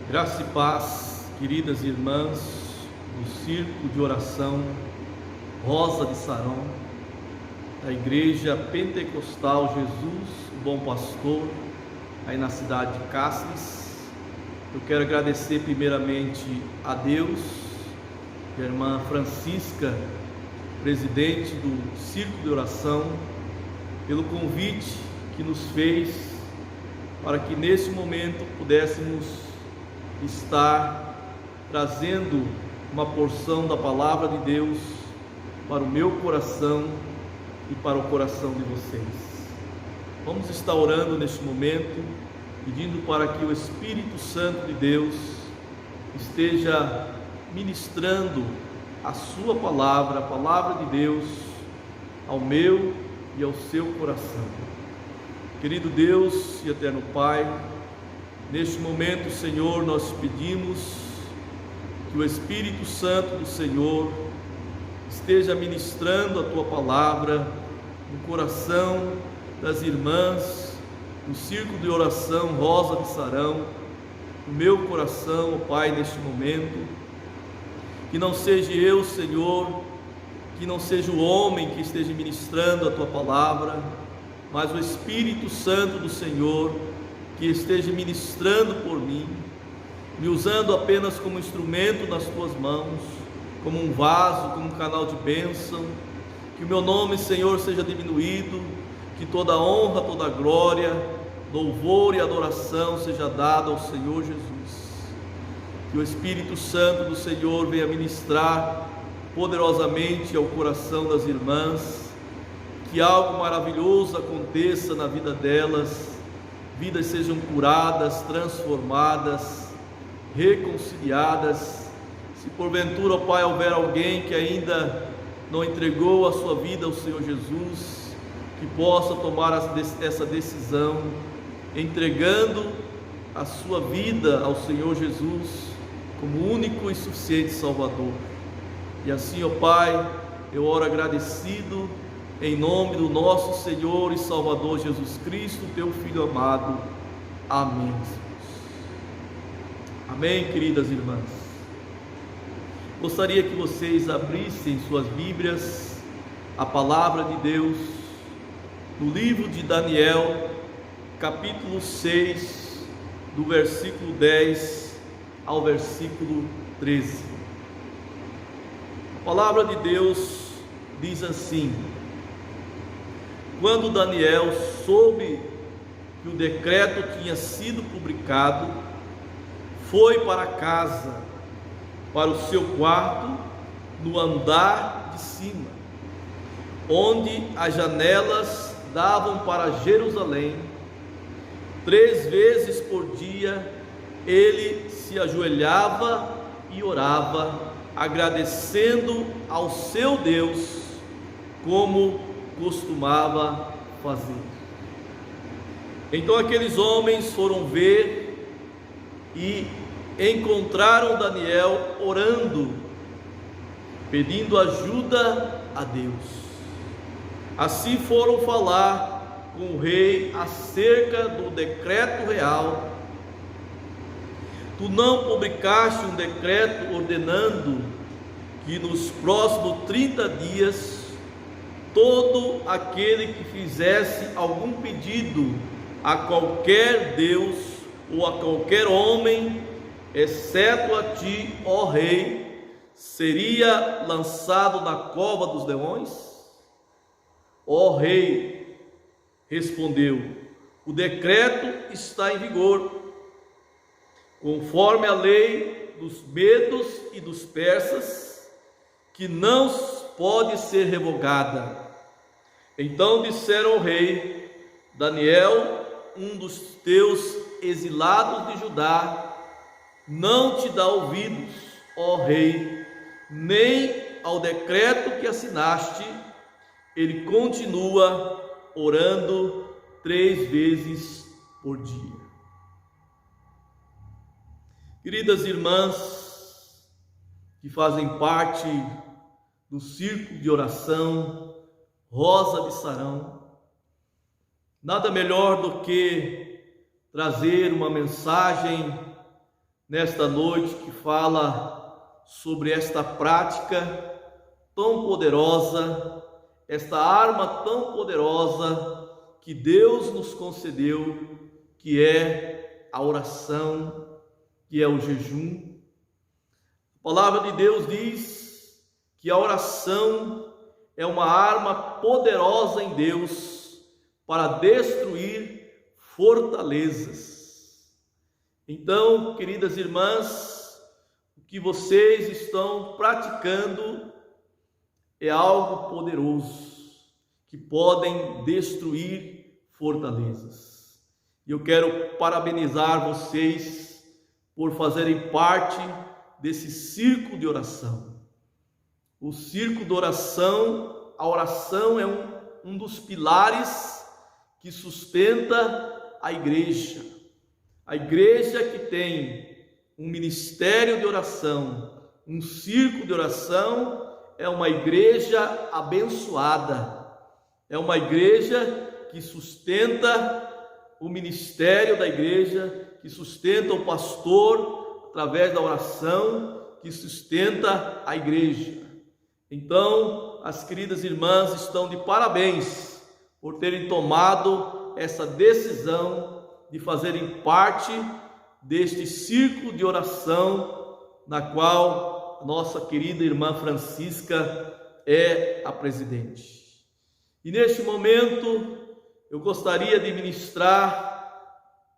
Graça e paz, queridas irmãs do Círculo de Oração Rosa de Sarão, da Igreja Pentecostal Jesus, o Bom Pastor, aí na cidade de Cáceres. Eu quero agradecer primeiramente a Deus e a irmã Francisca, presidente do Círculo de Oração, pelo convite que nos fez para que nesse momento pudéssemos estar trazendo uma porção da palavra de Deus para o meu coração e para o coração de vocês. Vamos estar orando neste momento, pedindo para que o Espírito Santo de Deus esteja ministrando a sua palavra, a palavra de Deus, ao meu e ao seu coração. Querido Deus e eterno Pai, neste momento, Senhor, nós pedimos que o Espírito Santo do Senhor esteja ministrando a Tua palavra no coração das irmãs do Círculo de Oração Rosa de Sarão, no meu coração, ó Pai, neste momento. Que não seja eu, Senhor, que não seja o homem que esteja ministrando a Tua palavra, mas o Espírito Santo do Senhor que esteja ministrando por mim, me usando apenas como instrumento nas Tuas mãos, como um vaso, como um canal de bênção. Que o meu nome, Senhor, seja diminuído, que toda honra, toda glória, louvor e adoração seja dada ao Senhor Jesus. Que o Espírito Santo do Senhor venha ministrar poderosamente ao coração das irmãs, que algo maravilhoso aconteça na vida delas, vidas sejam curadas, transformadas, reconciliadas. Se porventura, ó Pai, houver alguém que ainda não entregou a sua vida ao Senhor Jesus, que possa tomar essa decisão, entregando a sua vida ao Senhor Jesus como único e suficiente Salvador. E assim, ó Pai, eu oro agradecido, em nome do nosso Senhor e Salvador Jesus Cristo, Teu Filho amado. Amém. Amém, queridas irmãs. Gostaria que vocês abrissem suas Bíblias, a palavra de Deus, no livro de Daniel, capítulo 6, do versículo 10 ao versículo 13. A palavra de Deus diz assim: quando Daniel soube que o decreto tinha sido publicado, foi para casa, para o seu quarto, no andar de cima, onde as janelas davam para Jerusalém. 3 vezes por dia ele se ajoelhava e orava, agradecendo ao seu Deus, como costumava fazer. Então aqueles homens foram ver e encontraram Daniel orando, pedindo ajuda a Deus. Assim foram falar com o rei acerca do decreto real. Tu não publicaste um decreto ordenando que nos próximos 30 dias todo aquele que fizesse algum pedido a qualquer Deus ou a qualquer homem, exceto a ti, ó rei, seria lançado na cova dos leões? Ó rei, respondeu: o decreto está em vigor, conforme a lei dos medos e dos persas, que não pode ser revogada. Então disseram ao rei: Daniel, um dos teus exilados de Judá, não te dá ouvidos, ó rei, nem ao decreto que assinaste. Ele continua orando 3 vezes por dia. Queridas irmãs que fazem parte do Círculo de Oração Rosa de Sarão, nada melhor do que trazer uma mensagem nesta noite que fala sobre esta prática tão poderosa, esta arma tão poderosa que Deus nos concedeu, que é a oração, que é o jejum. A palavra de Deus diz que a oração é uma arma poderosa em Deus para destruir fortalezas. Então, queridas irmãs, o que vocês estão praticando é algo poderoso, que podem destruir fortalezas. E eu quero parabenizar vocês por fazerem parte desse círculo de oração. O círculo de oração, a oração é um dos pilares que sustenta a igreja. A igreja que tem um ministério de oração, um círculo de oração, é uma igreja abençoada. É uma igreja que sustenta o ministério da igreja, que sustenta o pastor através da oração, que sustenta a igreja. Então, as queridas irmãs estão de parabéns por terem tomado essa decisão de fazerem parte deste círculo de oração, na qual nossa querida irmã Francisca é a presidente. E neste momento, eu gostaria de ministrar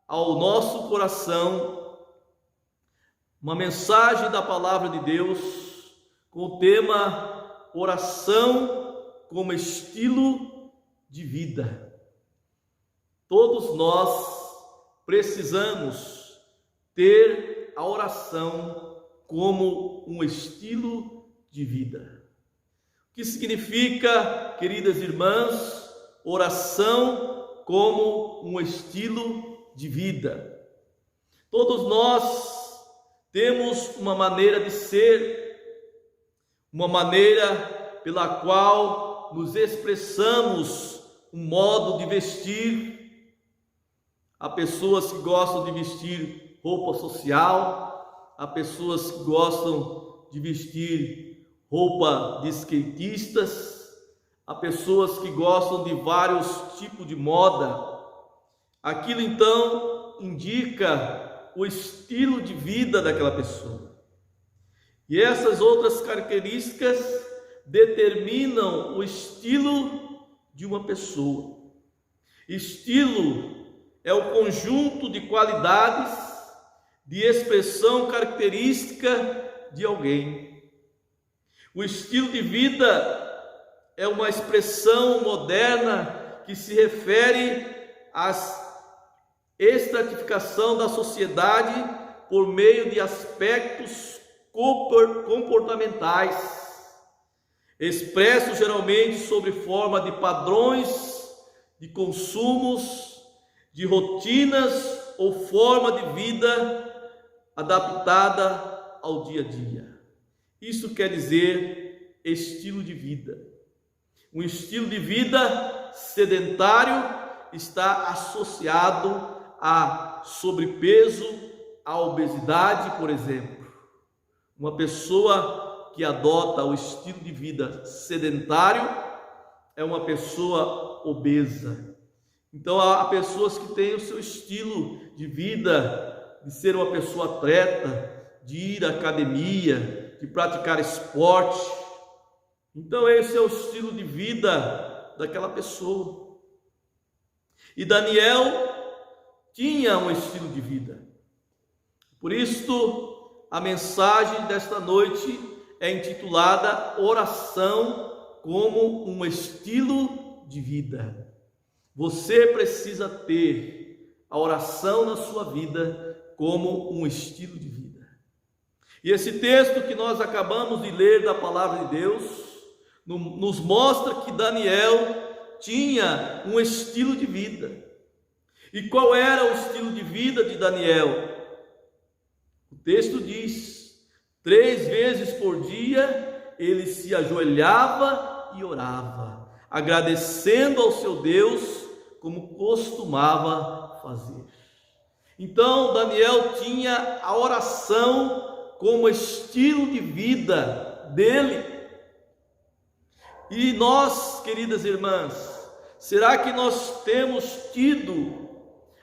ao nosso coração uma mensagem da palavra de Deus com o tema oração como estilo de vida. Todos nós precisamos ter a oração como um estilo de vida. O que significa, queridas irmãs, oração como um estilo de vida? Todos nós temos uma maneira de ser, uma maneira pela qual nos expressamos, um modo de vestir. Há pessoas que gostam de vestir roupa social, há pessoas que gostam de vestir roupa de skatistas, há pessoas que gostam de vários tipos de moda. Aquilo então indica o estilo de vida daquela pessoa. E essas outras características determinam o estilo de uma pessoa. Estilo é o conjunto de qualidades, de expressão característica de alguém. O estilo de vida é uma expressão moderna que se refere à estratificação da sociedade por meio de aspectos comportamentais, expressos geralmente sob forma de padrões de consumos, de rotinas ou forma de vida adaptada ao dia a dia. Isso quer dizer estilo de vida. Um estilo de vida sedentário está associado a sobrepeso, a obesidade, por exemplo. Uma pessoa que adota o estilo de vida sedentário é uma pessoa obesa. Então há pessoas que têm o seu estilo de vida, de ser uma pessoa atleta, de ir à academia, de praticar esporte. Então esse é o estilo de vida daquela pessoa. E Daniel tinha um estilo de vida. Por isso, a mensagem desta noite é intitulada Oração como um estilo de vida. Você precisa ter a oração na sua vida como um estilo de vida. E esse texto que nós acabamos de ler da palavra de Deus nos mostra que Daniel tinha um estilo de vida. E qual era o estilo de vida de Daniel? O texto diz: 3 vezes por dia ele se ajoelhava e orava, agradecendo ao seu Deus como costumava fazer. Então Daniel tinha a oração como estilo de vida dele. E nós, queridas irmãs, será que nós temos tido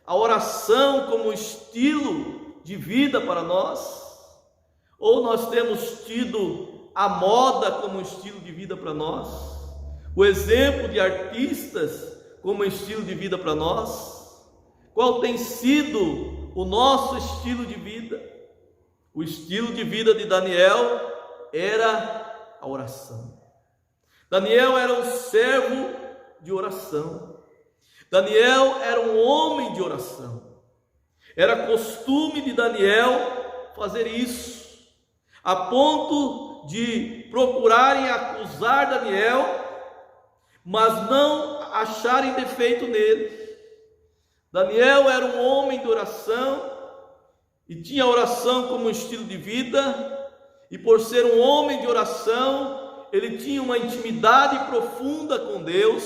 a oração como estilo de vida para nós? Ou nós temos tido a moda como estilo de vida para nós? O exemplo de artistas como estilo de vida para nós? Qual tem sido o nosso estilo de vida? O estilo de vida de Daniel era a oração. Daniel era um servo de oração. Daniel era um homem de oração. Era costume de Daniel fazer isso, a ponto de procurarem acusar Daniel, mas não acharem defeito nele. Daniel era um homem de oração e tinha a oração como estilo de vida, e por ser um homem de oração, ele tinha uma intimidade profunda com Deus,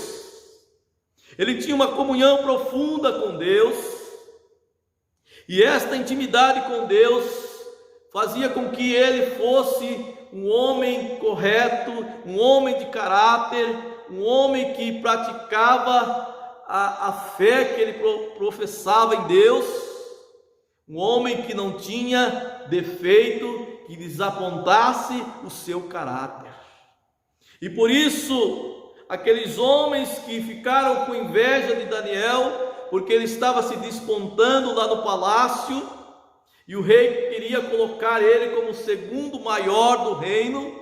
ele tinha uma comunhão profunda com Deus, e esta intimidade com Deus fazia com que ele fosse um homem correto, um homem de caráter, um homem que praticava a fé que ele professava em Deus, um homem que não tinha defeito que desapontasse o seu caráter. E por isso, aqueles homens que ficaram com inveja de Daniel, porque ele estava se despontando lá no palácio, e o rei queria colocar ele como o segundo maior do reino,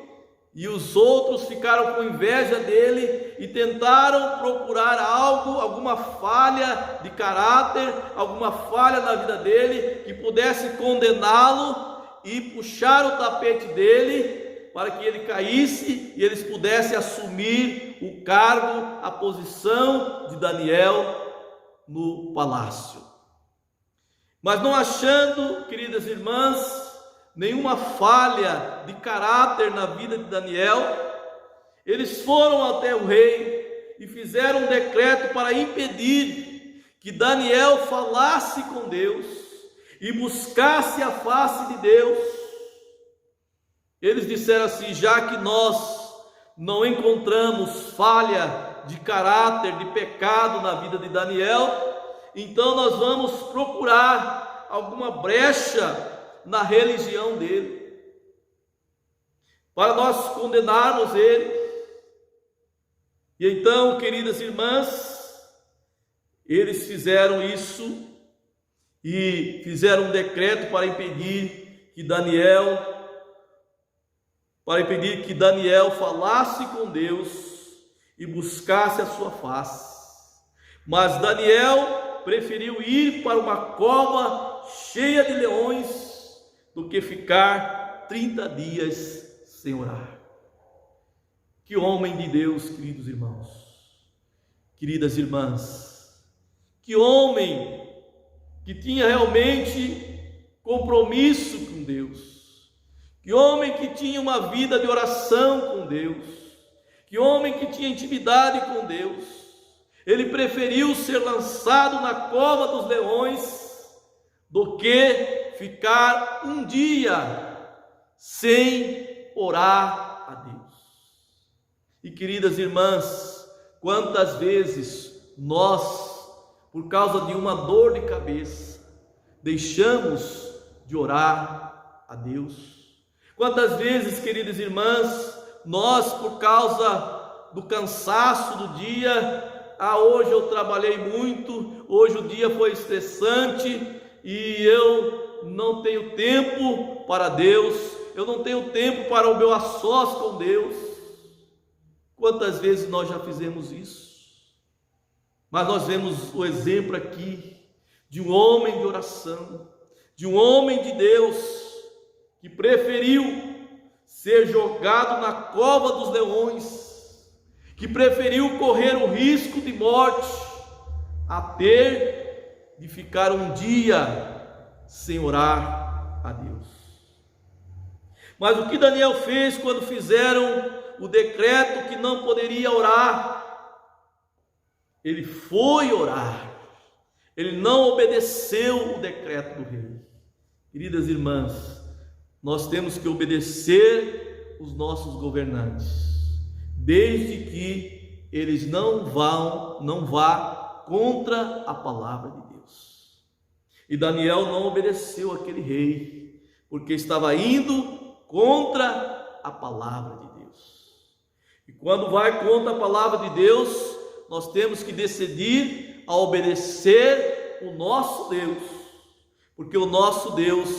e os outros ficaram com inveja dele e tentaram procurar alguma falha de caráter, alguma falha na vida dele, que pudesse condená-lo e puxar o tapete dele para que ele caísse e eles pudessem assumir o cargo, a posição de Daniel no palácio. Mas não achando, queridas irmãs, nenhuma falha de caráter na vida de Daniel, eles foram até o rei e fizeram um decreto para impedir que Daniel falasse com Deus e buscasse a face de Deus. Eles disseram assim: já que nós não encontramos falha de caráter, de pecado na vida de Daniel, então nós vamos procurar alguma brecha na religião dele, para nós condenarmos ele. E então, queridas irmãs, eles fizeram isso e fizeram um decreto para impedir que Daniel falasse com Deus e buscasse a sua face. Mas Daniel preferiu ir para uma cova cheia de leões do que ficar 30 dias sem orar. Que homem de Deus, queridos irmãos, queridas irmãs, que homem que tinha realmente compromisso com Deus, que homem que tinha uma vida de oração com Deus, que homem que tinha intimidade com Deus. Ele preferiu ser lançado na cova dos leões do que ficar um dia sem orar a Deus. E queridas irmãs, quantas vezes nós, por causa de uma dor de cabeça, deixamos de orar a Deus? Quantas vezes, queridas irmãs, nós, por causa do cansaço do dia, hoje eu trabalhei muito, hoje o dia foi estressante e eu não tenho tempo para Deus, eu não tenho tempo para o meu a sós com Deus. Quantas vezes nós já fizemos isso? Mas nós vemos o exemplo aqui de um homem de oração, de um homem de Deus, que preferiu ser jogado na cova dos leões, que preferiu correr o risco de morte, a ter de ficar um dia sem orar a Deus. Mas o que Daniel fez quando fizeram o decreto que não poderia orar? Ele foi orar, Ele não obedeceu o decreto do rei. Queridas irmãs, nós temos que obedecer os nossos governantes, desde que eles não vá contra a palavra de Deus. E Daniel não obedeceu aquele rei, porque estava indo contra a palavra de Deus. E quando vai contra a palavra de Deus, nós temos que decidir a obedecer o nosso Deus, porque o nosso Deus,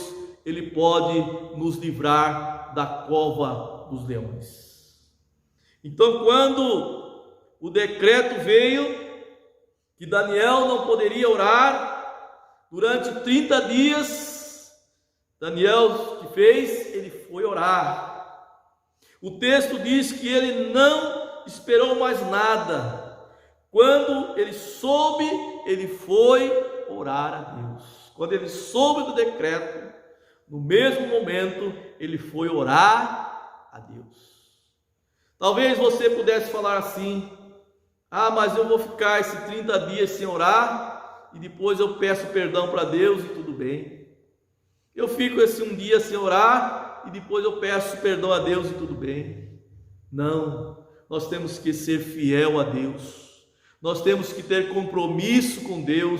Ele pode nos livrar da cova dos leões. Então, quando o decreto veio que Daniel não poderia orar durante 30 dias, Daniel que fez? Ele foi orar. O texto diz que ele não esperou mais nada. Quando ele soube, ele foi orar a Deus. Quando ele soube do decreto, no mesmo momento, ele foi orar a Deus. Talvez você pudesse falar assim: ah, mas eu vou ficar esses 30 dias sem orar, e depois eu peço perdão para Deus e tudo bem. Eu fico esse um dia sem orar, e depois eu peço perdão a Deus e tudo bem. Não, nós temos que ser fiel a Deus. Nós temos que ter compromisso com Deus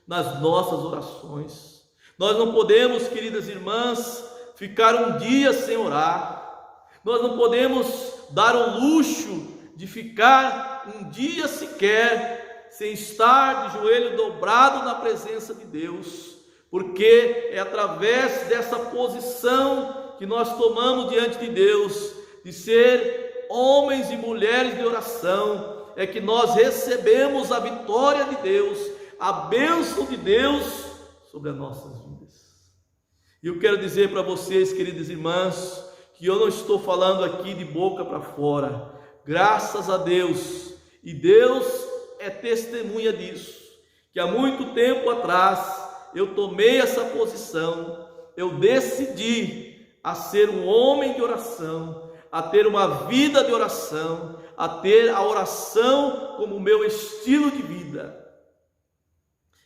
nas nossas orações. Nós não podemos, queridas irmãs, ficar um dia sem orar. Nós não podemos dar o luxo de ficar um dia sequer sem estar de joelho dobrado na presença de Deus, porque é através dessa posição que nós tomamos diante de Deus, de ser homens e mulheres de oração, é que nós recebemos a vitória de Deus, a bênção de Deus sobre as nossas vidas. E eu quero dizer para vocês, queridas irmãs, que eu não estou falando aqui de boca para fora. Graças a Deus, e Deus é testemunha disso, que há muito tempo atrás eu tomei essa posição, eu decidi a ser um homem de oração, a ter uma vida de oração, a ter a oração como meu estilo de vida.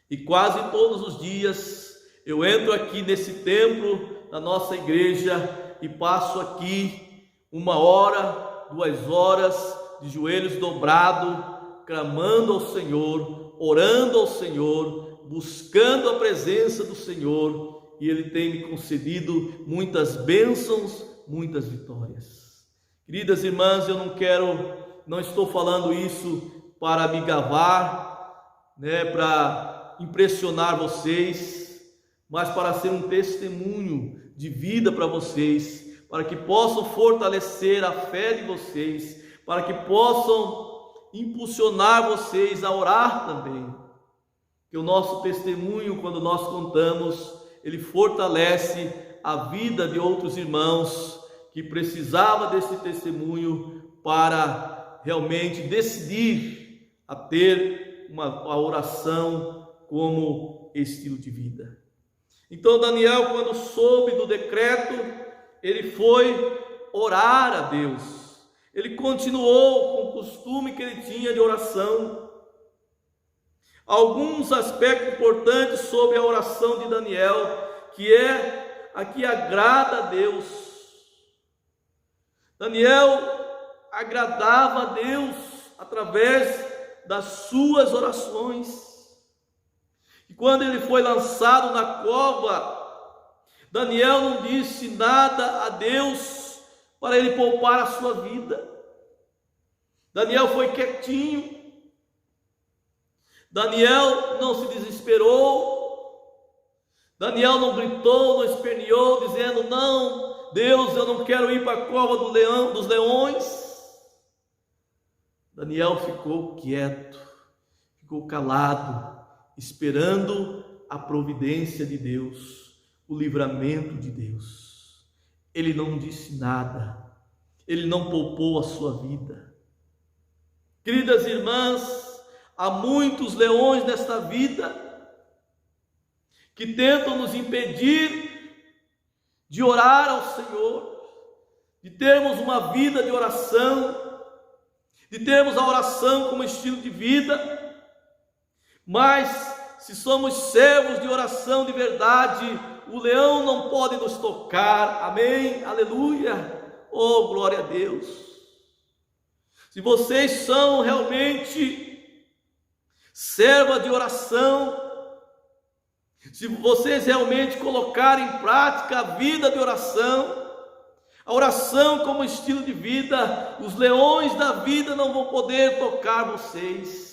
E quase todos os dias eu entro aqui nesse templo da nossa igreja e passo aqui 1 hora, 2 horas de joelhos dobrados, clamando ao Senhor, orando ao Senhor, buscando a presença do Senhor, e Ele tem me concedido muitas bênçãos, muitas vitórias. Queridas irmãs, eu não estou falando isso para me gabar, para impressionar vocês, mas para ser um testemunho de vida para vocês, para que possam fortalecer a fé de vocês, para que possam impulsionar vocês a orar também. Que o nosso testemunho, quando nós contamos, ele fortalece a vida de outros irmãos que precisavam desse testemunho para realmente decidir a ter a oração como estilo de vida. Então Daniel, quando soube do decreto, ele foi orar a Deus. Ele continuou com o costume que ele tinha de oração. Alguns aspectos importantes sobre a oração de Daniel, que é a que agrada a Deus. Daniel agradava a Deus através das suas orações. E quando ele foi lançado na cova, Daniel não disse nada a Deus para ele poupar a sua vida. Daniel foi quietinho. Daniel não se desesperou. Daniel não gritou, não esperneou, dizendo: não, Deus, eu não quero ir para a cova dos leões. Daniel ficou quieto, ficou calado, esperando a providência de Deus, o livramento de Deus. Ele não disse nada, ele não poupou a sua vida. Queridas irmãs, há muitos leões nesta vida que tentam nos impedir de orar ao Senhor, de termos uma vida de oração, de termos a oração como estilo de vida. Mas se somos servos de oração de verdade, o leão não pode nos tocar. Amém? Aleluia! Oh, glória a Deus! Se vocês são realmente serva de oração, se vocês realmente colocarem em prática a vida de oração, a oração como estilo de vida, os leões da vida não vão poder tocar vocês.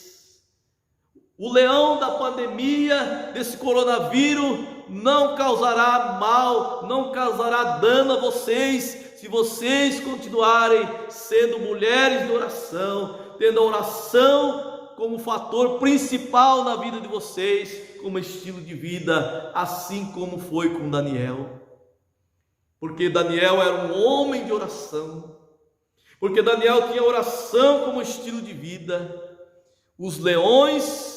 O leão da pandemia, desse coronavírus, não causará mal, não causará dano a vocês, se vocês continuarem sendo mulheres de oração, tendo a oração como fator principal na vida de vocês, como estilo de vida, assim como foi com Daniel. Porque Daniel era um homem de oração, porque Daniel tinha oração como estilo de vida. Os leões,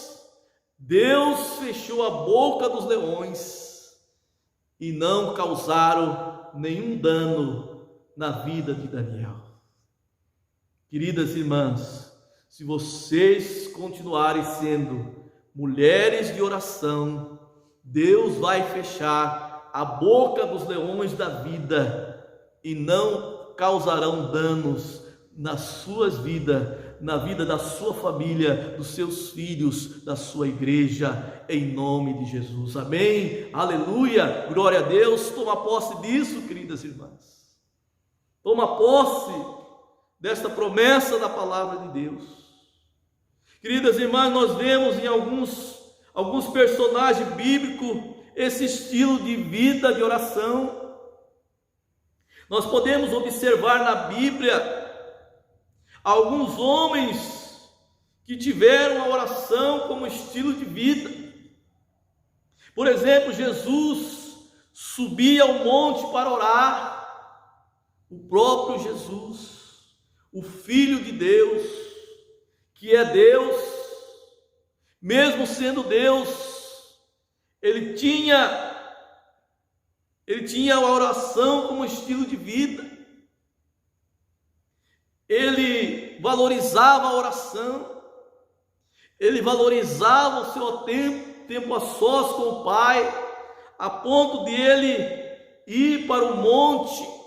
Deus fechou a boca dos leões e não causaram nenhum dano na vida de Daniel. Queridas irmãs, se vocês continuarem sendo mulheres de oração, Deus vai fechar a boca dos leões da vida e não causarão danos nas suas vidas, na vida da sua família, dos seus filhos, da sua igreja, em nome de Jesus. Amém? Aleluia! Glória a Deus! Toma posse disso, queridas irmãs. Toma posse desta promessa da palavra de Deus. Queridas irmãs, nós vemos em alguns personagens bíblicos esse estilo de vida de oração. Nós podemos observar na Bíblia alguns homens que tiveram a oração como estilo de vida. Por exemplo, Jesus subia ao monte para orar. O próprio Jesus, o Filho de Deus, que é Deus, mesmo sendo Deus, ele tinha a oração como estilo de vida. Ele valorizava a oração, ele valorizava o seu tempo a sós com o Pai, a ponto de ele ir para o monte,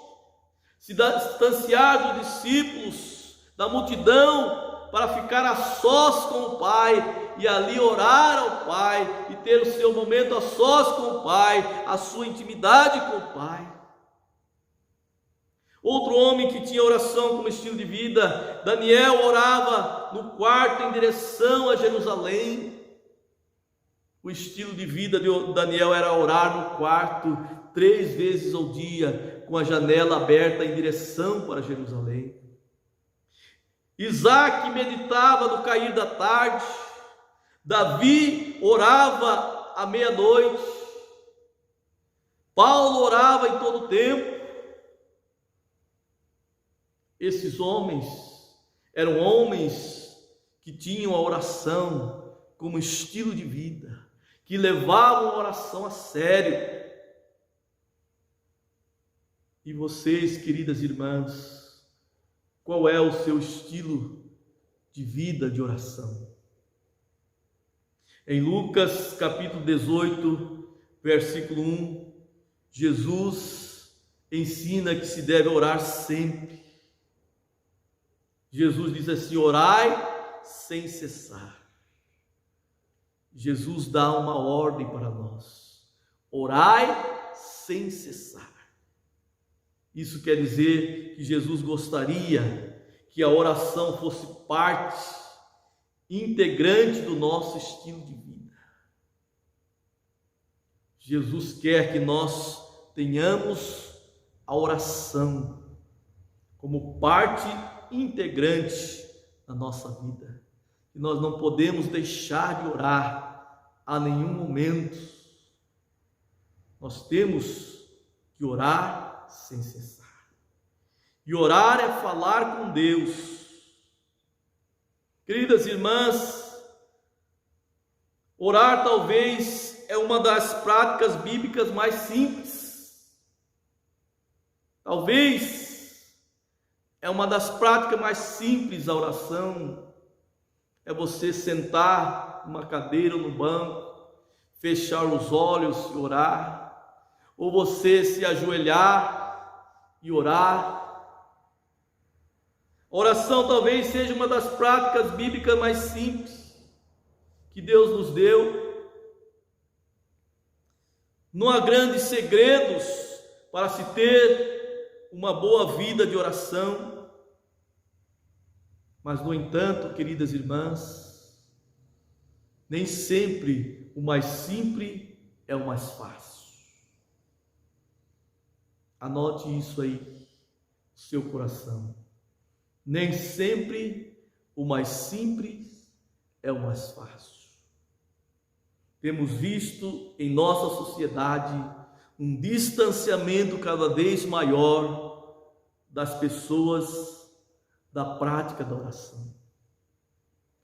se distanciar dos discípulos, da multidão, para ficar a sós com o Pai, e ali orar ao Pai, e ter o seu momento a sós com o Pai, a sua intimidade com o Pai. Outro homem que tinha oração como estilo de vida, Daniel, orava no quarto em direção a Jerusalém. O estilo de vida de Daniel era orar no quarto 3 vezes ao dia, com a janela aberta em direção para Jerusalém. Isaac meditava no cair da tarde. Davi orava à meia-noite. Paulo orava em todo o tempo. Esses homens eram homens que tinham a oração como estilo de vida, que levavam a oração a sério. E vocês, queridas irmãs, qual é o seu estilo de vida de oração? Em Lucas capítulo 18, versículo 1, Jesus ensina que se deve orar sempre. Jesus diz assim: orai sem cessar. Jesus dá uma ordem para nós: orai sem cessar. Isso quer dizer que Jesus gostaria que a oração fosse parte integrante do nosso estilo de vida. Jesus quer que nós tenhamos a oração como parte integrante da nossa vida. E nós não podemos deixar de orar a nenhum momento. Nós temos que orar sem cessar. E orar é falar com Deus. Queridas irmãs, orar talvez é uma das práticas bíblicas mais simples. Talvez é uma das práticas mais simples da oração. É você sentar numa cadeira ou no banco fechar os olhos e orar, ou você se ajoelhar e orar. A oração talvez seja uma das práticas bíblicas mais simples que Deus nos deu. Não há grandes segredos para se ter uma boa vida de oração, mas, no entanto, queridas irmãs, nem sempre o mais simples é o mais fácil. Anote isso aí no seu coração. Nem sempre o mais simples é o mais fácil. Temos visto em nossa sociedade um distanciamento cada vez maior das pessoas da prática da oração.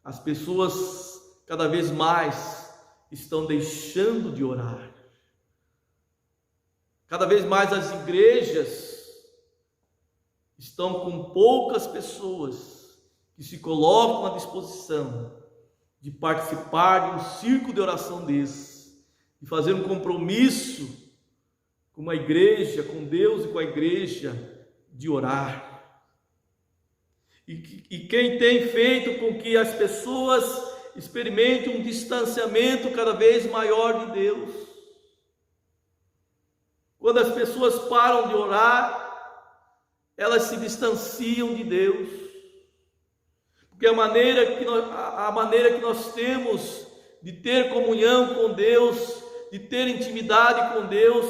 As pessoas cada vez mais estão deixando de orar. Cada vez mais as igrejas estão com poucas pessoas que se colocam à disposição de participar de um círculo de oração desse, de fazer um compromisso com a igreja, com Deus e com a igreja, de orar. E quem tem feito com que as pessoas experimentem um distanciamento cada vez maior de Deus. Quando as pessoas param de orar, elas se distanciam de Deus, porque a maneira que nós temos de ter comunhão com Deus, de ter intimidade com Deus,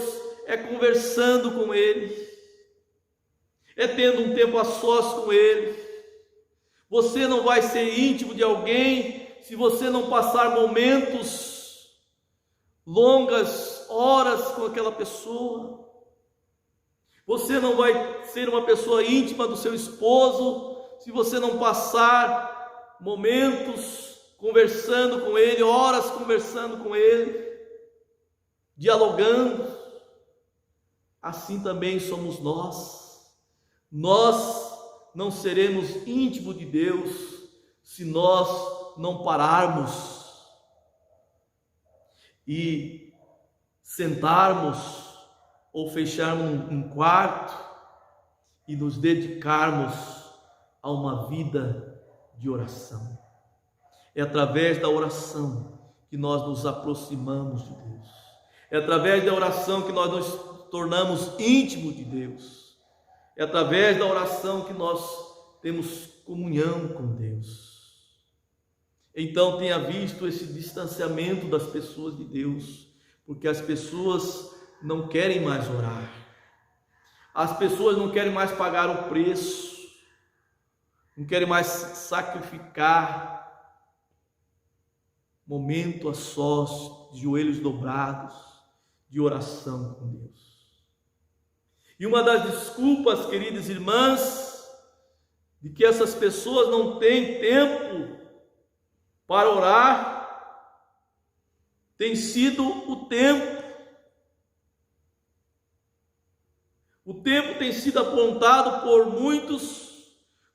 é conversando com Ele, é tendo um tempo a sós com Ele. Você não vai ser íntimo de alguém se você não passar momentos, longas horas com aquela pessoa. Você não vai ser uma pessoa íntima do seu esposo se você não passar momentos conversando com ele, horas conversando com ele, dialogando. Assim também somos nós. Nós não seremos íntimos de Deus se nós não pararmos e sentarmos ou fecharmos um quarto e nos dedicarmos a uma vida de oração. É através da oração que nós nos aproximamos de Deus. É através da oração que nós nos tornamos íntimos de Deus. É através da oração que nós temos comunhão com Deus. Então tenha visto esse distanciamento das pessoas de Deus, porque as pessoas não querem mais orar. As pessoas não querem mais pagar o preço, não querem mais sacrificar momento a sós, de joelhos dobrados, de oração com Deus. E uma das desculpas, queridas irmãs, de que essas pessoas não têm tempo para orar, tem sido o tempo. O tempo tem sido apontado por muitos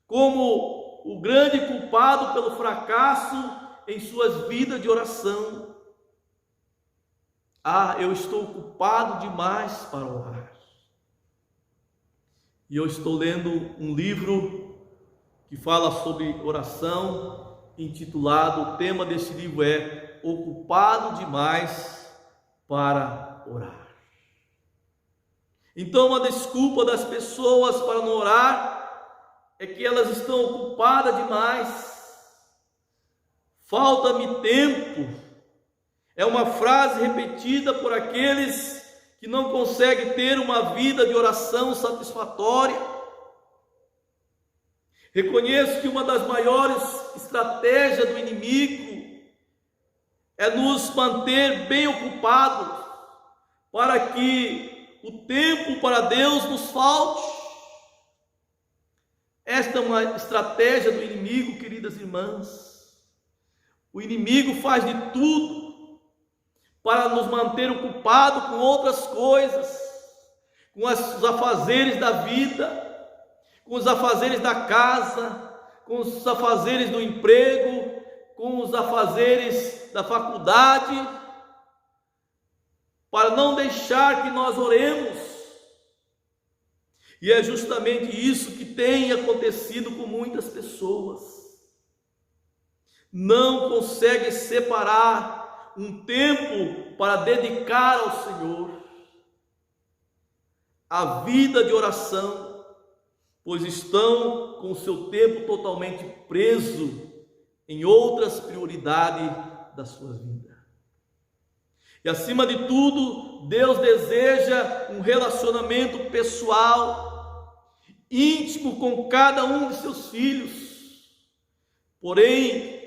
como o grande culpado pelo fracasso em suas vidas de oração. Eu estou ocupado demais para orar. E eu estou lendo um livro que fala sobre oração, intitulado, o tema desse livro é Ocupado Demais para Orar. Então, uma desculpa das pessoas para não orar é que elas estão ocupadas demais. Falta-me tempo. É uma frase repetida por aqueles que não conseguem ter uma vida de oração satisfatória. Reconheço que uma das maiores estratégias do inimigo é nos manter bem ocupados, para que o tempo para Deus nos falte. Esta é uma estratégia do inimigo, queridas irmãs. O inimigo faz de tudo para nos manter ocupados com outras coisas, com os afazeres da vida, com os afazeres da casa, com os afazeres do emprego, com os afazeres da faculdade, para não deixar que nós oremos. E é justamente isso que tem acontecido com muitas pessoas. Não conseguem separar um tempo para dedicar ao Senhor a vida de oração, pois estão com o seu tempo totalmente preso em outras prioridades da sua vida. E acima de tudo, Deus deseja um relacionamento pessoal, íntimo com cada um de seus filhos. Porém,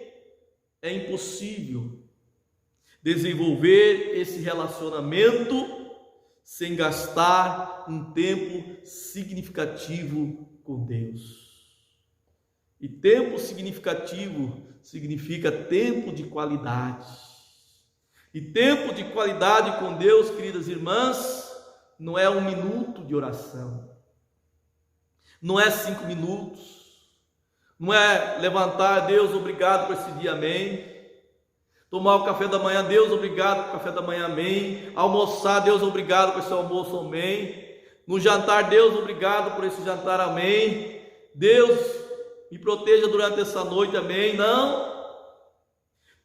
é impossível desenvolver esse relacionamento sem gastar um tempo significativo com Deus. E tempo significativo significa tempo de qualidade. E tempo de qualidade com Deus, queridas irmãs, não é 1 minuto de oração, não é 5 minutos, não é levantar, Deus, obrigado por esse dia, amém. Tomar o café da manhã, Deus, obrigado pelo café da manhã, amém. Almoçar, Deus, obrigado por esse almoço, amém. No jantar, Deus, obrigado por esse jantar, amém. Deus, me proteja durante essa noite, amém. Não.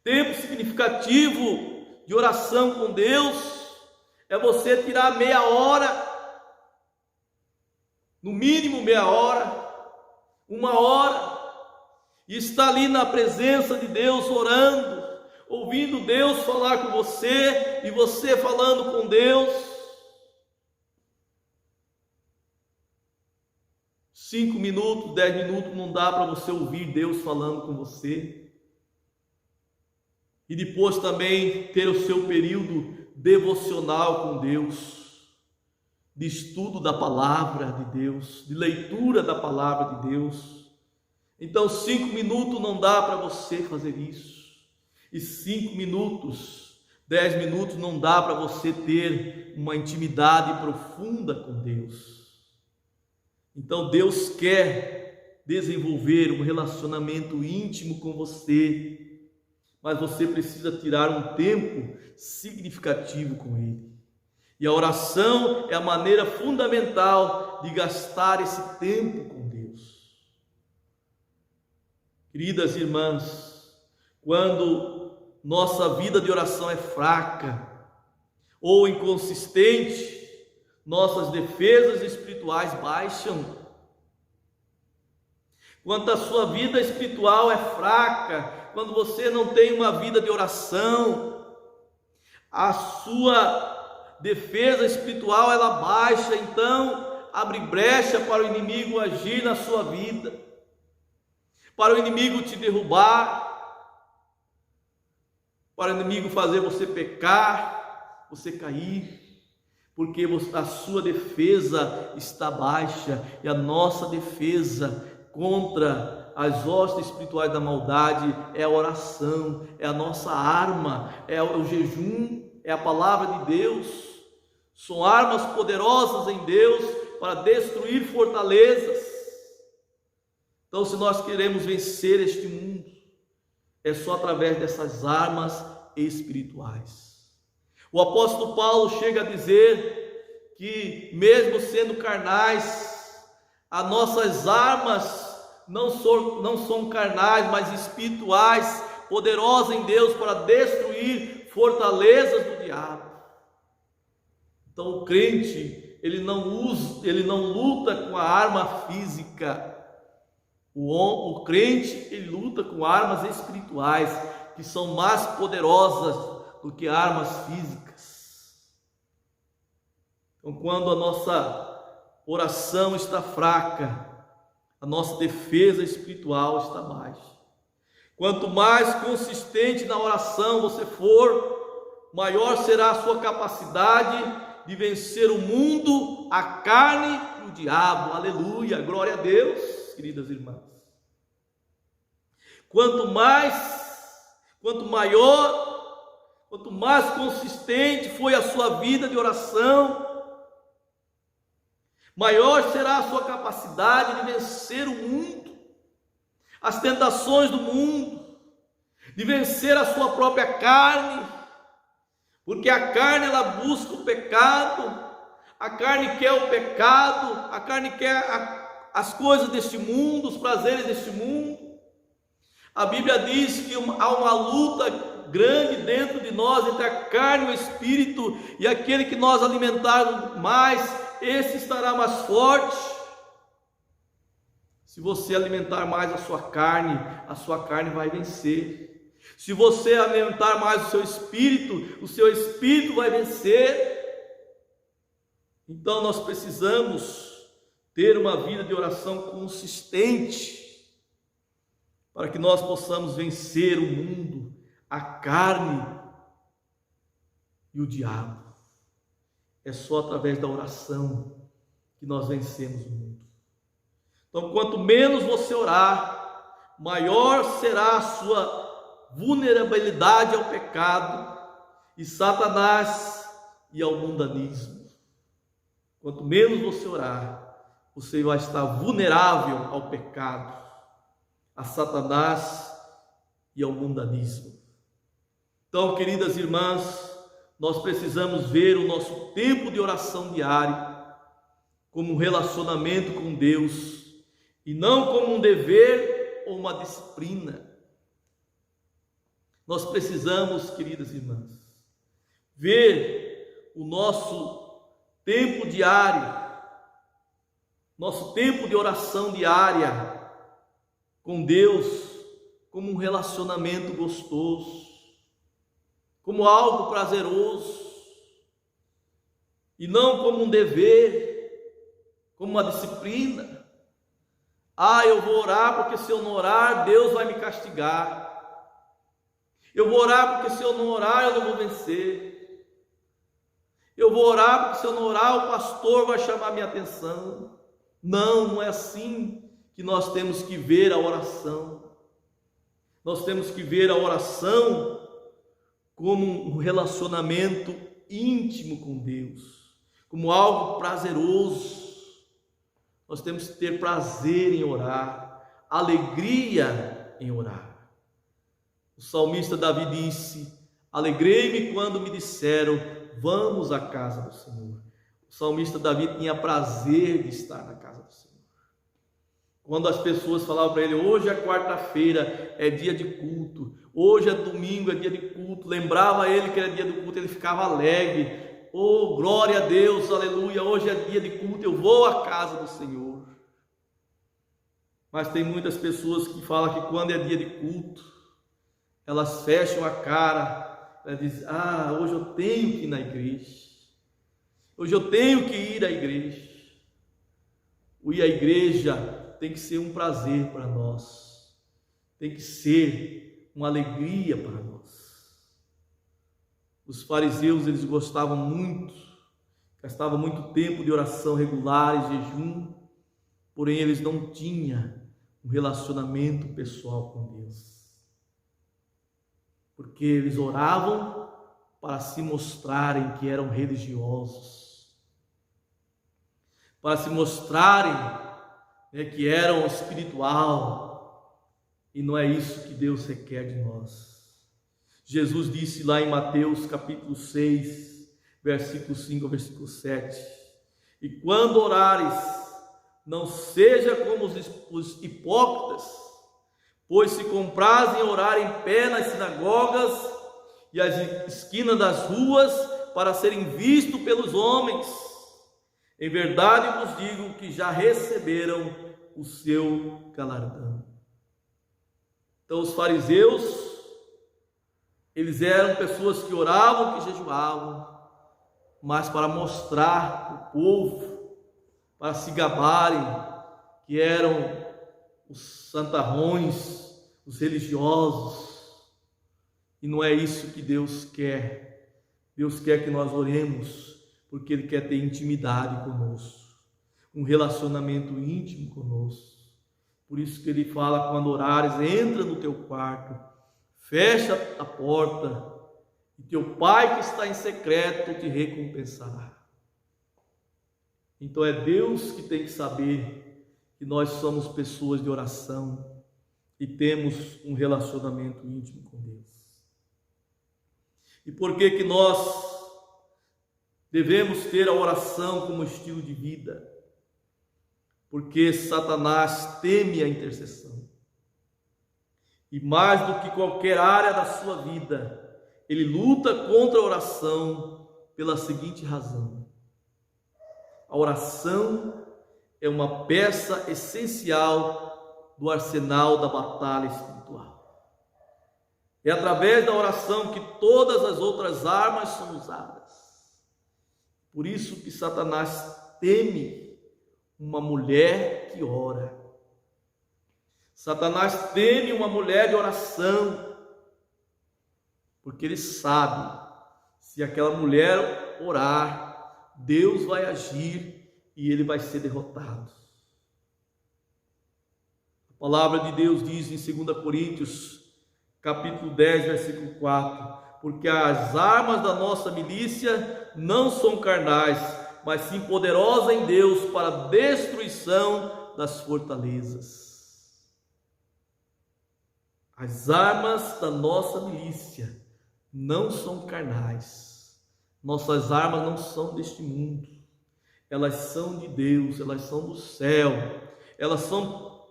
Tempo significativo de oração com Deus é você tirar meia hora, no mínimo meia hora, 1 hora, e estar ali na presença de Deus orando, ouvindo Deus falar com você e você falando com Deus. 5 minutos, 10 minutos não dá para você ouvir Deus falando com você. E depois também ter o seu período devocional com Deus, de estudo da palavra de Deus, de leitura da palavra de Deus. Então 5 minutos não dá para você fazer isso. E 5 minutos, 10 minutos não dá para você ter uma intimidade profunda com Deus. Então Deus quer desenvolver um relacionamento íntimo com você, mas você precisa tirar um tempo significativo com Ele. E a oração é a maneira fundamental de gastar esse tempo com Deus. Queridas irmãs, quando nossa vida de oração é fraca ou inconsistente, nossas defesas espirituais baixam. Quando a sua vida espiritual é fraca, quando você não tem uma vida de oração, a sua defesa espiritual ela baixa, então abre brecha para o inimigo agir na sua vida, para o inimigo te derrubar, para o inimigo fazer você pecar, você cair, porque a sua defesa está baixa, e a nossa defesa contra as hostes espirituais da maldade é a oração, é a nossa arma, é o jejum, é a palavra de Deus. São armas poderosas em Deus para destruir fortalezas. Então, se nós queremos vencer este mundo, é só através dessas armas espirituais. O apóstolo Paulo chega a dizer que, mesmo sendo carnais, as nossas armas não são carnais, mas espirituais, poderosas em Deus para destruir fortalezas do diabo. Então o crente, ele não luta com a arma física. O crente, ele luta com armas espirituais, que são mais poderosas do que armas físicas. Então, quando a nossa oração está fraca, a nossa defesa espiritual está baixa. Quanto mais consistente na oração você for, maior será a sua capacidade de vencer o mundo, a carne e o diabo. Aleluia, glória a Deus, queridas irmãs. Quanto mais consistente foi a sua vida de oração, maior será a sua capacidade de vencer o mundo, as tentações do mundo, de vencer a sua própria carne, Porque a carne, ela busca o pecado, a carne quer o pecado, a carne quer as coisas deste mundo, os prazeres deste mundo. A Bíblia diz que há uma luta grande dentro de nós entre a carne e o espírito, e aquele que nós alimentarmos mais, esse estará mais forte. Se você alimentar mais a sua carne vai vencer. Se você alimentar mais o seu espírito vai vencer. Então nós precisamos ter uma vida de oração consistente, para que nós possamos vencer o mundo, a carne e o diabo. É só através da oração que nós vencemos o mundo. Então, quanto menos você orar, maior será a sua vulnerabilidade ao pecado e Satanás e ao mundanismo. Quanto menos você orar, você vai estar vulnerável ao pecado, a Satanás e ao mundanismo. Então, queridas irmãs, nós precisamos ver o nosso tempo de oração diário como um relacionamento com Deus e não como um dever ou uma disciplina. Nós precisamos, queridas irmãs, ver o nosso tempo diário, nosso tempo de oração diária com Deus como um relacionamento gostoso, como algo prazeroso, e não como um dever, como uma disciplina. Eu vou orar porque se eu não orar, Deus vai me castigar. Eu vou orar porque se eu não orar, eu não vou vencer. Eu vou orar porque se eu não orar, o pastor vai chamar minha atenção. Não é assim que nós temos que ver a oração. Nós temos que ver a oração como um relacionamento íntimo com Deus, como algo prazeroso. Nós temos que ter prazer em orar, alegria em orar. O salmista Davi disse: alegrei-me quando me disseram, vamos à casa do Senhor. O salmista Davi tinha prazer de estar na casa do Senhor. Quando as pessoas falavam para ele, hoje é quarta-feira, é dia de culto, hoje é domingo, é dia de culto, lembrava ele que era dia do culto, ele ficava alegre. Oh, glória a Deus, aleluia, hoje é dia de culto, eu vou à casa do Senhor. Mas tem muitas pessoas que falam que quando é dia de culto, elas fecham a cara, elas dizem, hoje eu tenho que ir na igreja, hoje eu tenho que ir à igreja. O ir à igreja tem que ser um prazer para nós, tem que ser uma alegria para nós. Os fariseus, eles gostavam muito, gastavam muito tempo de oração regular e jejum, porém eles não tinham um relacionamento pessoal com Deus, porque eles oravam para se mostrarem que eram religiosos, para se mostrarem que eram espiritual, e não é isso que Deus requer de nós. Jesus disse lá em Mateus capítulo 6, versículo 5 ao versículo 7, e quando orares, não seja como os hipócritas, pois se comprazem orar em pé nas sinagogas e às esquinas das ruas, para serem vistos pelos homens. Em verdade vos digo que já receberam o seu galardão. Então os fariseus, eles eram pessoas que oravam, que jejuavam, mas para mostrar para o povo, para se gabarem, que eram os santarrões, os religiosos. E não é isso que Deus quer. Deus quer que nós oremos, porque Ele quer ter intimidade conosco, um relacionamento íntimo conosco. Por isso que Ele fala, quando orares, entra no teu quarto, fecha a porta, e teu Pai que está em secreto te recompensará. Então é Deus que tem que saber que nós somos pessoas de oração e temos um relacionamento íntimo com Deus. E por que que nós devemos ter a oração como estilo de vida? Porque Satanás teme a intercessão. E mais do que qualquer área da sua vida, ele luta contra a oração pela seguinte razão: a oração é uma peça essencial do arsenal da batalha espiritual. É através da oração que todas as outras armas são usadas. Por isso que Satanás teme uma mulher que ora. Satanás teme uma mulher de oração, porque ele sabe, se aquela mulher orar, Deus vai agir e ele vai ser derrotado. A palavra de Deus diz em 2 Coríntios, capítulo 10, versículo 4, porque as armas da nossa milícia não são carnais, mas sim poderosas em Deus para a destruição das fortalezas. As armas da nossa milícia não são carnais. Nossas armas não são deste mundo. Elas são de Deus, elas são do céu. Elas são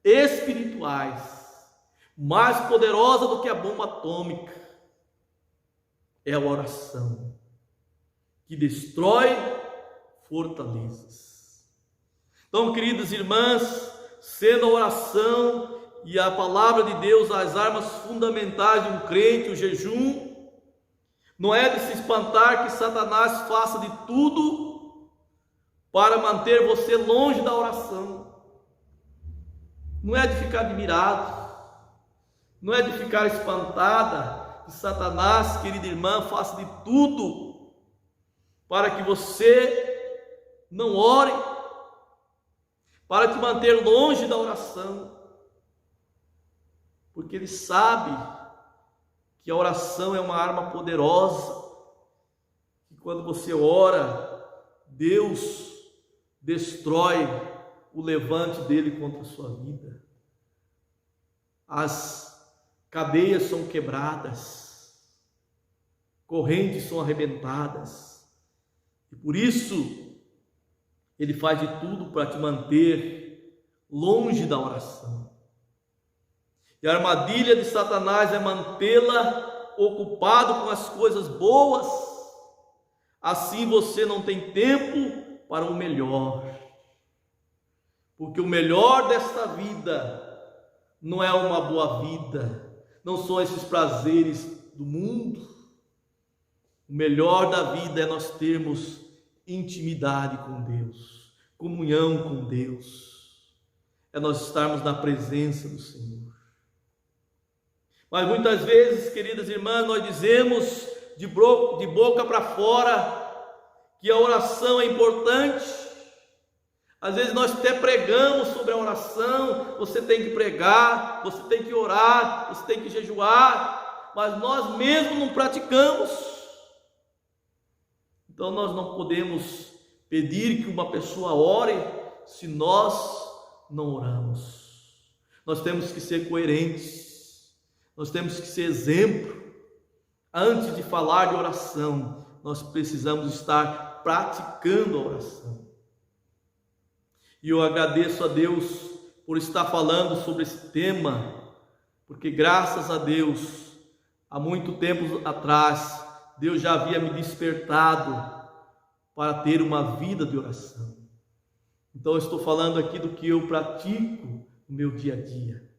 espirituais. Mais poderosa do que a bomba atômica é a oração, que destrói fortalezas. Então, queridas irmãs, sendo a oração e a palavra de Deus as armas fundamentais de um crente, o jejum, não é de se espantar que Satanás faça de tudo para manter você longe da oração. Não é de ficar admirado, não é de ficar espantada que Satanás, querida irmã, faça de tudo para que você não ore, para te manter longe da oração, porque ele sabe que a oração é uma arma poderosa, que quando você ora, Deus destrói o levante dele contra a sua vida. As cadeias são quebradas, correntes são arrebentadas, e por isso ele faz de tudo para te manter longe da oração. E a armadilha de Satanás é mantê-la ocupado com as coisas boas, assim você não tem tempo para o melhor, porque o melhor desta vida não é uma boa vida, não são esses prazeres do mundo. O melhor da vida é nós termos intimidade com Deus, comunhão com Deus, é nós estarmos na presença do Senhor. Mas muitas vezes, queridas irmãs, nós dizemos de boca para fora que a oração é importante. Às vezes nós até pregamos sobre a oração, você tem que pregar, você tem que orar, você tem que jejuar, mas nós mesmos não praticamos. Então nós não podemos pedir que uma pessoa ore se nós não oramos. Nós temos que ser coerentes, nós temos que ser exemplo. Antes de falar de oração, nós precisamos estar praticando a oração. E eu agradeço a Deus por estar falando sobre esse tema, porque graças a Deus, há muito tempo atrás, Deus já havia me despertado para ter uma vida de oração. Então eu estou falando aqui do que eu pratico no meu dia a dia.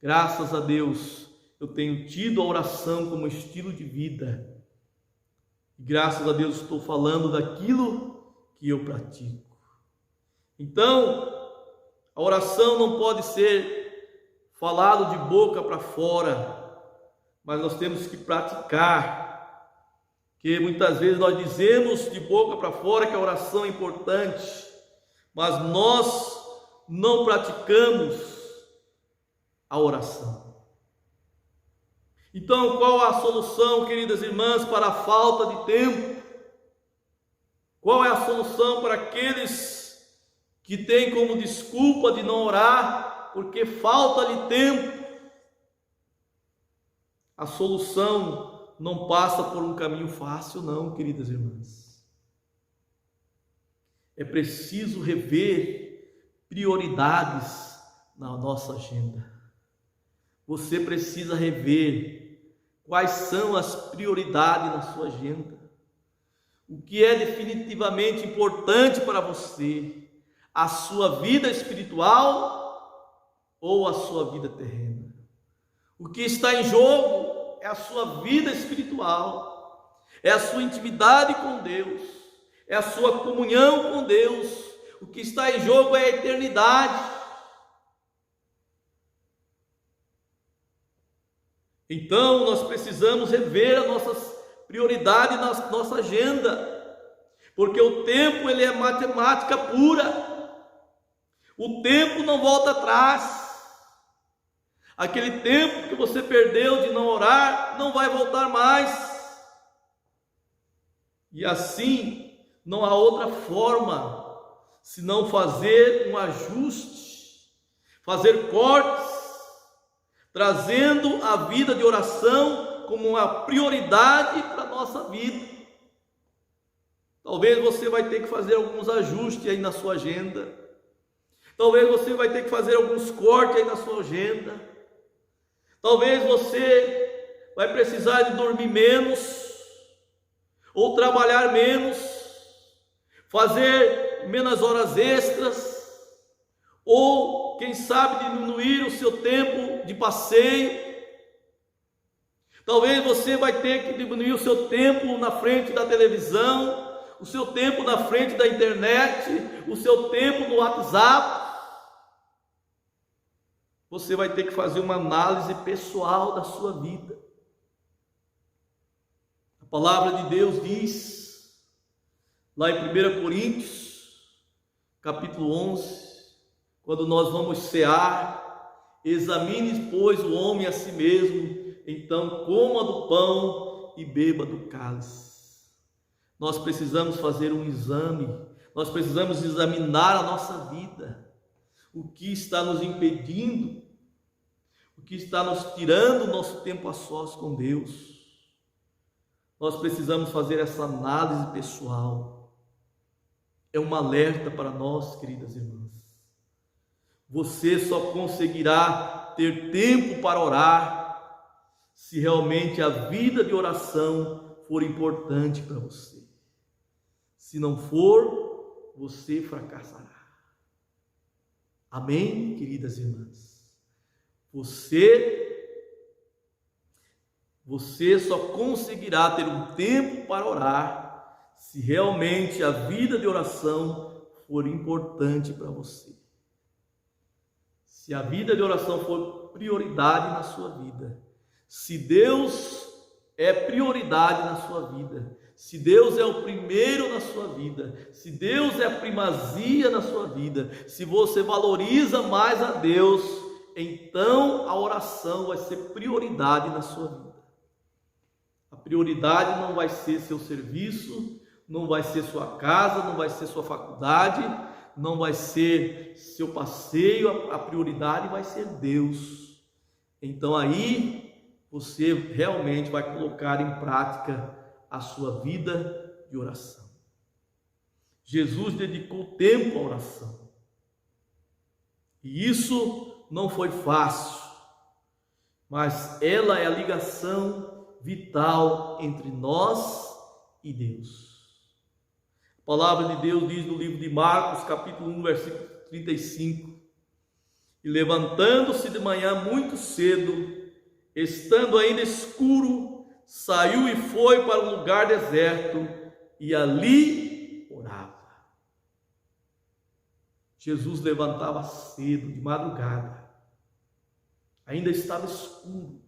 Graças a Deus, eu tenho tido a oração como estilo de vida. E graças a Deus estou falando daquilo que eu pratico. Então, a oração não pode ser falado de boca para fora, mas nós temos que praticar, porque muitas vezes nós dizemos de boca para fora que a oração é importante, mas nós não praticamos a oração. Então, qual a solução, queridas irmãs, para a falta de tempo? Qual é a solução para aqueles que tem como desculpa de não orar porque falta-lhe tempo? A solução não passa por um caminho fácil, não, queridas irmãs. É preciso rever prioridades na nossa agenda. Você precisa rever quais são as prioridades na sua agenda. O que é definitivamente importante para você? A sua vida espiritual ou a sua vida terrena? O que está em jogo é a sua vida espiritual, é a sua intimidade com Deus, é a sua comunhão com Deus. O que está em jogo é a eternidade. Então nós precisamos rever as nossas prioridades na nossa agenda, porque o tempo ele é matemática pura. O tempo não volta atrás. Aquele tempo que você perdeu de não orar não vai voltar mais. E assim não há outra forma senão fazer um ajuste, fazer cortes, trazendo a vida de oração como uma prioridade para a nossa vida. Talvez você vai ter que fazer alguns ajustes aí na sua agenda. Talvez você vai ter que fazer alguns cortes aí na sua agenda. Talvez você vai precisar de dormir menos, ou trabalhar menos, fazer menos horas extras, ou quem sabe diminuir o seu tempo de passeio. Talvez você vai ter que diminuir o seu tempo na frente da televisão, o seu tempo na frente da internet, o seu tempo no WhatsApp. Você vai ter que fazer uma análise pessoal da sua vida. A palavra de Deus diz, lá em 1 Coríntios, capítulo 11, quando nós vamos cear, examine, pois, o homem a si mesmo, então coma do pão e beba do cálice. Nós precisamos fazer um exame, nós precisamos examinar a nossa vida. O que está nos impedindo, o que está nos tirando o nosso tempo a sós com Deus. Nós precisamos fazer essa análise pessoal. É um alerta para nós, queridas irmãs. Você só conseguirá ter tempo para orar se realmente a vida de oração for importante para você. Se não for, você fracassará. Amém, queridas irmãs? Você só conseguirá ter um tempo para orar se realmente a vida de oração for importante para você. Se a vida de oração for prioridade na sua vida, se Deus é prioridade na sua vida, se Deus é o primeiro na sua vida, se Deus é a primazia na sua vida, se você valoriza mais a Deus, então a oração vai ser prioridade na sua vida. A prioridade não vai ser seu serviço, não vai ser sua casa, não vai ser sua faculdade, não vai ser seu passeio, a prioridade vai ser Deus. Então aí você realmente vai colocar em prática a sua vida de oração. Jesus dedicou tempo à oração. E isso não foi fácil, mas ela é a ligação vital entre nós e Deus. A palavra de Deus diz no livro de Marcos, capítulo 1, versículo 35: E levantando-se de manhã muito cedo, estando ainda escuro, saiu e foi para um lugar deserto, e ali orava. Jesus levantava cedo, de madrugada, ainda estava escuro,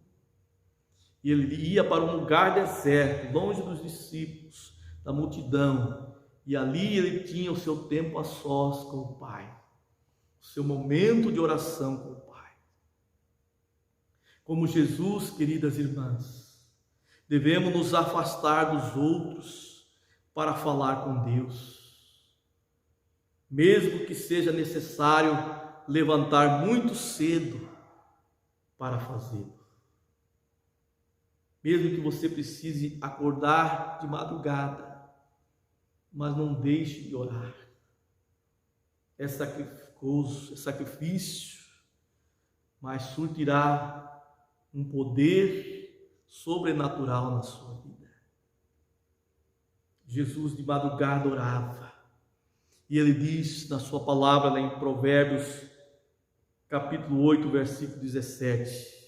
e ele ia para um lugar deserto, longe dos discípulos, da multidão, e ali ele tinha o seu tempo a sós com o Pai, o seu momento de oração com o Pai. Como Jesus, queridas irmãs, devemos nos afastar dos outros para falar com Deus, mesmo que seja necessário levantar muito cedo para fazê-lo. mesmo que você precise acordar de madrugada, mas não deixe de orar. É sacrificoso, é sacrifício, mas surtirá um poder sobrenatural na sua vida. Jesus de madrugada orava, e ele diz na sua palavra, lá em Provérbios, capítulo 8, versículo 17: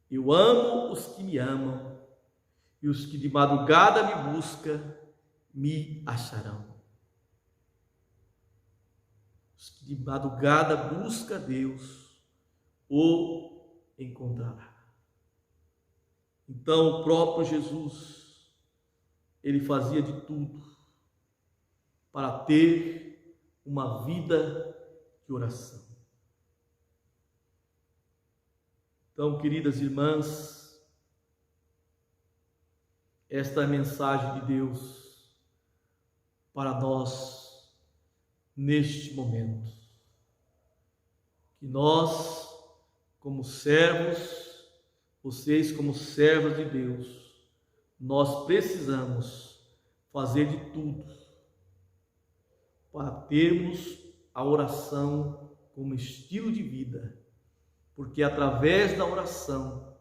eu amo os que me amam, e os que de madrugada me buscam, me acharão. Os que de madrugada buscam a Deus, o encontrará. Então o próprio Jesus, ele fazia de tudo para ter uma vida de oração. Então, queridas irmãs, esta é a mensagem de Deus para nós neste momento. Que nós, como servos, vocês como servos de Deus, nós precisamos fazer de tudo para termos a oração como estilo de vida, porque é através da oração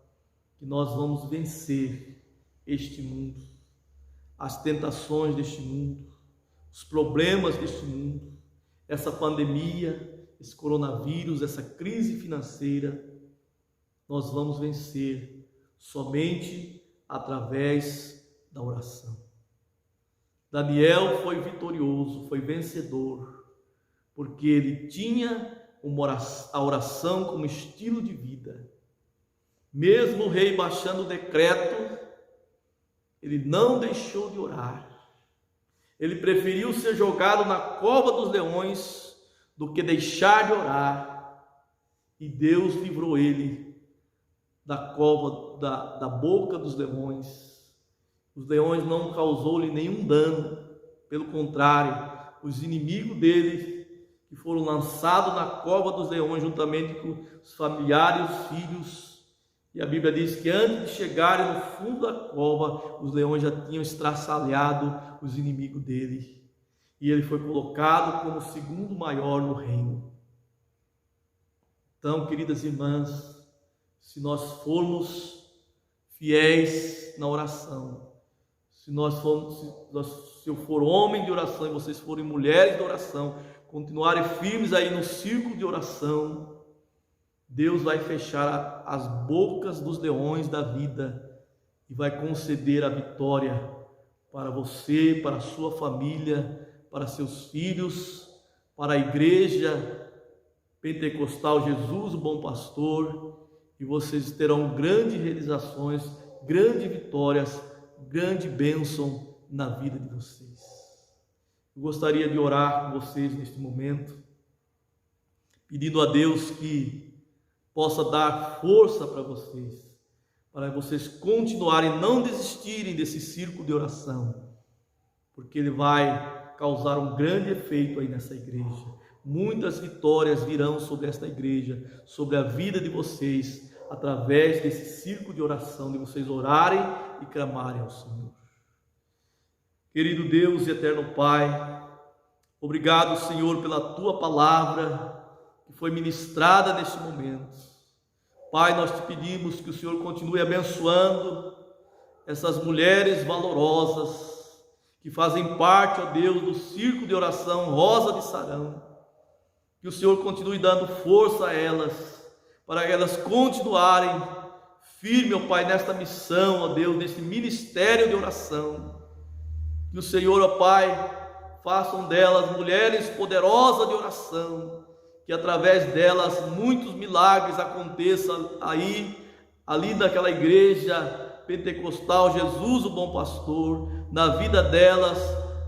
que nós vamos vencer este mundo, as tentações deste mundo, os problemas deste mundo, essa pandemia, esse coronavírus, essa crise financeira. Nós vamos vencer somente através da oração. Daniel foi vitorioso, foi vencedor, porque ele tinha a oração como estilo de vida. Mesmo o rei baixando o decreto, ele não deixou de orar. Ele preferiu ser jogado na cova dos leões do que deixar de orar. E Deus livrou ele da cova, da boca dos leões. Os leões não causou-lhe nenhum dano, pelo contrário, os inimigos dele, que foram lançados na cova dos leões, juntamente com os familiares e os filhos, e a Bíblia diz que antes de chegarem no fundo da cova, os leões já tinham estraçalhado os inimigos dele, e ele foi colocado como o segundo maior no reino. Então, queridas irmãs, se nós formos fiéis na oração, se eu for homem de oração e vocês forem mulheres de oração, continuarem firmes aí no círculo de oração, Deus vai fechar as bocas dos leões da vida e vai conceder a vitória para você, para a sua família, para seus filhos, para a igreja pentecostal Jesus, o bom pastor, e vocês terão grandes realizações, grandes vitórias, grande bênção na vida de vocês. Eu gostaria de orar com vocês neste momento, pedindo a Deus que possa dar força para vocês continuarem, não desistirem desse círculo de oração, porque ele vai causar um grande efeito aí nessa igreja. Muitas vitórias virão sobre esta igreja, sobre a vida de vocês, através desse círculo de oração, de vocês orarem e clamarem ao Senhor. Querido Deus e eterno Pai, obrigado, Senhor, pela Tua palavra que foi ministrada neste momento. Pai, nós te pedimos que o Senhor continue abençoando essas mulheres valorosas que fazem parte, ó Deus, do círculo de oração Rosa de Sarão. Que o Senhor continue dando força a elas, para elas continuarem firmes, ó Pai, nesta missão, ó Deus, nesse ministério de oração. Que o Senhor, ó Pai, façam delas mulheres poderosas de oração, que através delas muitos milagres aconteçam ali naquela igreja pentecostal Jesus, o bom pastor, na vida delas,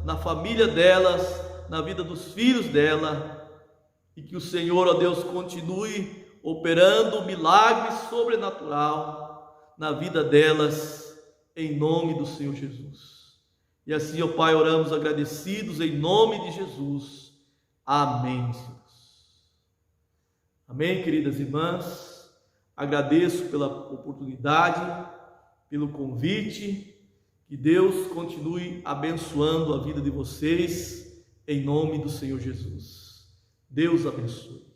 na família delas, na vida dos filhos dela, e que o Senhor, ó Deus, continue operando milagres sobrenatural na vida delas, em nome do Senhor Jesus. E assim, ó Pai, oramos agradecidos em nome de Jesus. Amém, Senhor. Amém, queridas irmãs. Agradeço pela oportunidade, pelo convite. Que Deus continue abençoando a vida de vocês, em nome do Senhor Jesus. Deus abençoe.